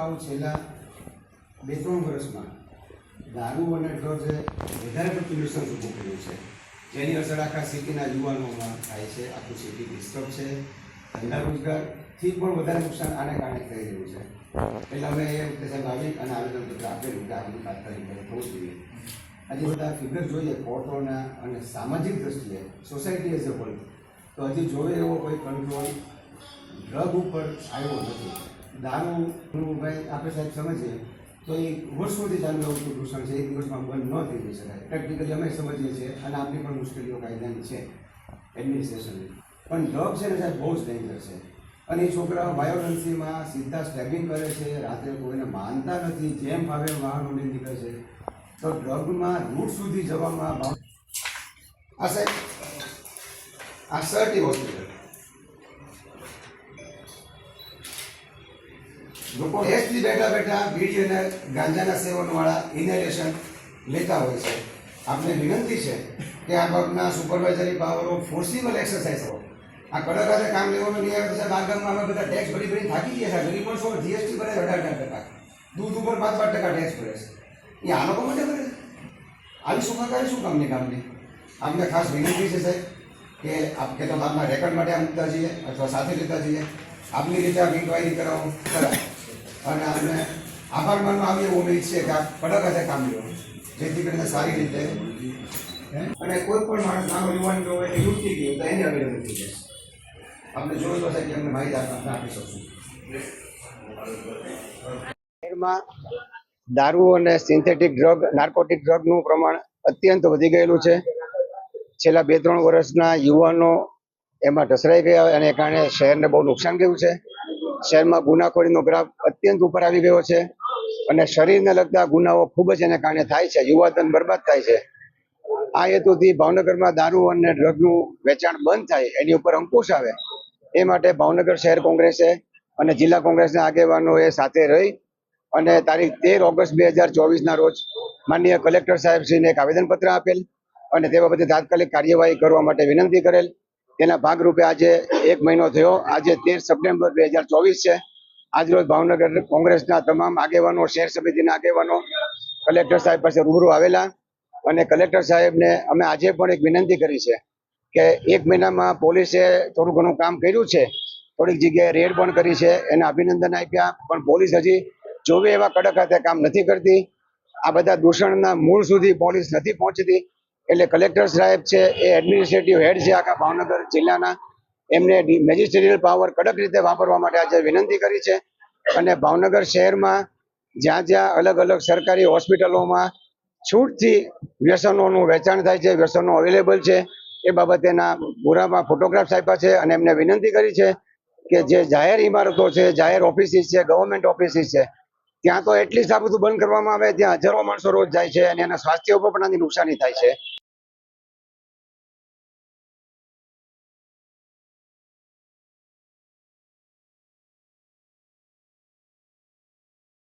છોકરાઓ છેલ્લા 2-3 વર્ષમાં દારૂ અને ડ્રગ્સે વધારે પડતું વ્યસન ઊભું કર્યું છે, જેની અસર આખા સિટીના યુવાનોમાં થાય છે. આખું સિટી ડિસ્ટર્બ છે. ધંધા રોજગારથી પણ વધારે નુકસાન આને કારણે થઈ રહ્યું છે. એટલે અમે એ વખતે સાહેબ આવી અને આવેદનપત્ર આપેલું કે આ બધું તાત્કાલિક થવું જોઈએ. આજે બધા ફિગર જોઈએ કોર્ટોના અને સામાજિક દ્રષ્ટિએ સોસાયટી એઝ અ હોલ, તો હજી જોવે એવો કોઈ કંટ્રોલ ડ્રગ ઉપર આવ્યો નથી. દારૂનું ભાઈ આપણે સાહેબ સમજીએ તો એ વર્ષોથી ચાલુ આવતું દૂષણ છે, એક દિવસમાં બંધ ન થઈ જઈ શકાય. પ્રેક્ટિકલી અમે સમજીએ છીએ અને આપણી પણ મુશ્કેલીઓ કાયદાની છે એડમિનિસ્ટ્રેશનની. પણ ડ્રગ છે ને સાહેબ બહુ જ ડેન્જર છે. અને એ છોકરાઓ વાયોલન્સીમાં સીધા સ્ટેબિંગ કરે છે, રાત્રે કોઈને માનતા નથી, જેમ ભાવે વાહનો લઈને નીકળે છે. તો ડ્રગમાં રૂટ સુધી જવામાં આ સાહેબ આ સર્ટી હોસ્પિટલ લોકો એસથી બેઠા બેઠા બીડી અને ગાંજાના સેવનવાળા ઇનહેલેશન લેતા હોય છે. આપણે વિનંતી છે કે આ બાબતના સુપરવાઇઝરી પાવરો ફોર્સિબલ એક્સરસાઇઝ કરો. આ કડક હાથે કામ લેવાનું નહીં આવે તો સાહેબ આ ગામમાં અમે બધા ટેક્સ ભરી થાકી ગયા છે. ગરીબ માણસો જીએસટી ભરે 18%, દૂધ ઉપર 5% ટેક્સ ભરે છે. એ આ લોકો માટે ભરે છે. આવી સુખાકારી શું કામની કામની? આપણે ખાસ વિનંતી છે સાહેબ કે આપ કે તો આપના રેકર્ડ માટે મૂકતા જઈએ અથવા સાથે લેતા જઈએ. આપની રીતે આપ ઇન્ક્વાયરી કરાવો અને આપણે આભાર માનવા આવીએ એવું અમે ઈચ્છીએ કે આપ કડક હાથે કામ લો, જેથી કરીને સારી રીતે અને કોઈ પણ માણસ નાનો યુવાન જો હોય એ લૂંટી ગયું તો એને અવેલેબલ થઈ જશે. આપણે જોયું તો સાહેબ કે અમને માહિતી આપણે આપી શકશું. શહેરમાં દારૂ અને સિન્થેટિક ડ્રગ, નાર્કોટિક ડ્રગનું પ્રમાણ અત્યંત વધી ગયેલું છે. છેલ્લા 2-3 વર્ષના યુવાનો એમાં ઢસડાઈ ગયા અને એ કારણે શહેરને બહુ નુકસાન ગયું છે. શહેરમાં ગુનાખોરીનો ગ્રાફ અત્યંત ઉપર આવી ગયો છે અને શરીરને લગતા ગુનાઓ ખૂબ જ એને કારણે થાય છે. યુવાધન બરબાદ થાય છે. આ હેતુથી ભાવનગરમાં દારૂ અને ડ્રગનું વેચાણ બંધ થાય, એની ઉપર અંકુશ આવે, એ માટે ભાવનગર શહેર કોંગ્રેસે અને જિલ્લા કોંગ્રેસના આગેવાનોએ સાથે રહી અને તારીખ 13 ઓગસ્ટ 2024ના રોજ માનનીય કલેક્ટર સાહેબશ્રીને એક આવેદનપત્ર આપેલ અને તે બાબતે તાત્કાલિક કાર્યવાહી કરવા માટે વિનંતી કરેલ. તેના ભાગરૂપે આજે 1 મહિનો થયો. આજે 13 સપ્ટેમ્બર 2024 છે. આજરોજ ભાવનગર કોંગ્રેસના તમામ આગેવાનો, શહેર સમિતિના આગેવાનો કલેક્ટર સાહેબ પાસે રૂબરૂ આવેલા અને કલેક્ટર સાહેબને અમે આજે પણ એક વિનંતી કરી છે કે 1 મહિનામાં પોલીસે થોડું ઘણું કામ કર્યું છે, થોડીક જગ્યાએ રેડ પણ કરી છે, એને અભિનંદન આપ્યા, પણ પોલીસ હજી જોવે એવા કડક હાથે કામ નથી કરતી. આ બધા દૂષણના મૂળ સુધી પોલીસ નથી પહોંચતી. એટલે કલેક્ટર સાહેબ છે એ એડમિનિસ્ટ્રેટિવ હેડ છે આખા ભાવનગર જિલ્લાના, એમને મેજિસ્ટ્રેરિયલ પાવર કડક રીતે વાપરવા માટે આજે વિનંતી કરી છે. અને ભાવનગર શહેરમાં જ્યાં જ્યાં અલગ અલગ સરકારી હોસ્પિટલોમાં છૂટથી વ્યસનોનું વેચાણ થાય છે, વ્યસનો અવેલેબલ છે, એ બાબતેના પૂરામાં ફોટોગ્રાફ્સ આપ્યા છે અને એમને વિનંતી કરી છે કે જે જાહેર ઇમારતો છે, જાહેર ઓફિસીસ છે, ગવર્મેન્ટ ઓફિસીસ છે, ત્યાં તો એટલીસ્ટ આ બધું બંધ કરવામાં આવે. ત્યાં હજારો માણસો રોજ જાય છે અને એના સ્વાસ્થ્ય ઉપર પણ આની નુકસાની થાય છે.